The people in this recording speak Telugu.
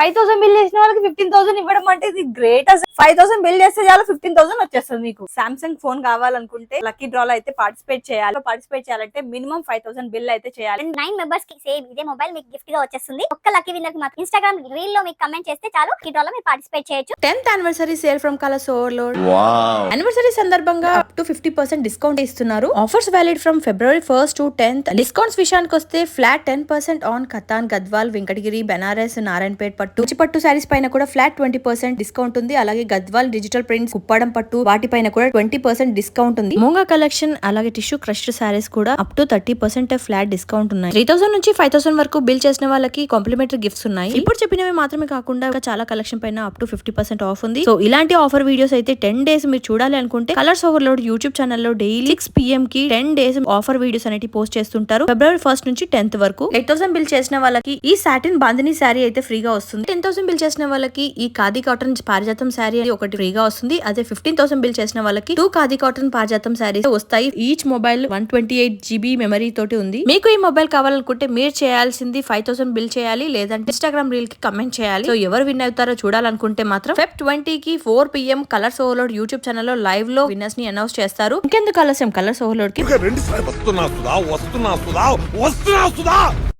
5,000 బిల్ చేసిన వాళ్ళకి 15,000 ఇవ్వడం అంటే ఇది గ్రేట్. అసలు 5,000 బిల్ చేస్తే చాలా 15,000 వచ్చేస్తుంది మీకు. సామ్సంగ్ ఫోన్ కావాలనుకుంటే లక్కీ డ్రా లో అయితే పార్టిసిపేట్ చేయాలి. పార్టిసిపేట్ చేయాలంటే మినిమం 5,000 బిల్ అయితే చేయాలి. 9 మెంబర్స్ కి సేమ్ ఇదే మొబైల్ మీకు గిఫ్ట్ గా వచ్చేస్తుంది. ఒక్క లక్కీ విన్నర్ కి మాత్రం ఇన్స్టాగ్రామ్ రీల్ లో మీకు కమెంట్ చేస్తే చాలు లక్కీ డ్రా లో మీరు పార్టిసిపేట్ చేయొచ్చు. 10th anniversary sale from Colors Overload. Anniversary సందర్భంగా up to 50% డిస్కౌంట్ ఇస్తున్నారు. Offers valid from February 1st to 10th. Discounts విషయానికి వస్తే flat 10% on Katan, Gadwal, Venkatagiri, banaras, Narayanapet పట్టు సారీస్ పైన కూడా ఫ్లాట్ 20% డిస్కౌంట్ ఉంది. అలాగే గద్వాల్ డిజిటల్ ప్రింట్స్, కుప్పాడం పట్టు వాటిపైన కూడా 20% డిస్కౌంట్ ఉంది. మూంగా కలెక్షన్ అలాగే టిష్యూ క్రష్డ్ సారీస్ కూడా అప్ టు 30% ఫ్లాట్ డిస్కౌంట్ ఉన్నాయి. 3,000 నుంచి 5,000 వరకు బిల్ చేసిన వాళ్ళకి కాంప్లిమెంటరీ గిఫ్ట్స్ ఉన్నాయి. ఇప్పుడు చెప్పినవి మాత్రమే కాకుండా చాలా కలెక్షన్ పైన అప్ టు 50% ఆఫ్ ఉంది. సో ఇలాంటి ఆఫర్ వీడియోస్ అయితే 10 డేస్ మీరు చూడాలి అనుకుంటే కలర్స్ ఓవర్లోడ్ యూట్యూబ్ ఛానల్లో డైలీ 6 PM కి 10 డేస్ ఆఫర్ వీడియోస్ అనేవి పోస్ట్ చేస్తుంటారు. February 1st నుంచి 10th వరకు. 8,000 బిల్ చేసిన వాళ్ళకి ఈ సాటిన్ బాంధిని శారీ అయితే ఫ్రీగా వస్తుంది. 10,000 బిల్ చేసిన వాళ్ళకి ఈ ఖాదీ కాటన్ పారిజాతం శారీ ఒకటి ఫ్రీగా వస్తుంది. అదే 15,000 బిల్ చేసిన వాళ్ళకి 2 ఖాదీ కాటన్ పారిజాతం శారీస్ వస్తాయి. ఈచ్ మొబైల్ 128 GB మెమరీ తోటి ఉంది. మీకు ఈ మొబైల్ కావాలనుకుంటే మీరు చేయాల్సింది 5,000 బిల్ చేయాలి, లేదంటే ఇన్స్టాగ్రామ్ రీల్ కి కమెంట్ చేయాలి. సో ఎవరు విన్ అవుతారో చూడాలనుకుంటే మాత్రం Feb 20 కి 4 PM కలర్స్ ఓవర్లోడ్ యూట్యూబ్ ఛానల్లో లైవ్ లో విన్నర్స్ ని అనౌన్స్ చేస్తారు. ఇంకెందుకు ఆలస్యం, కలర్స్ ఓవర్లోడ్ కి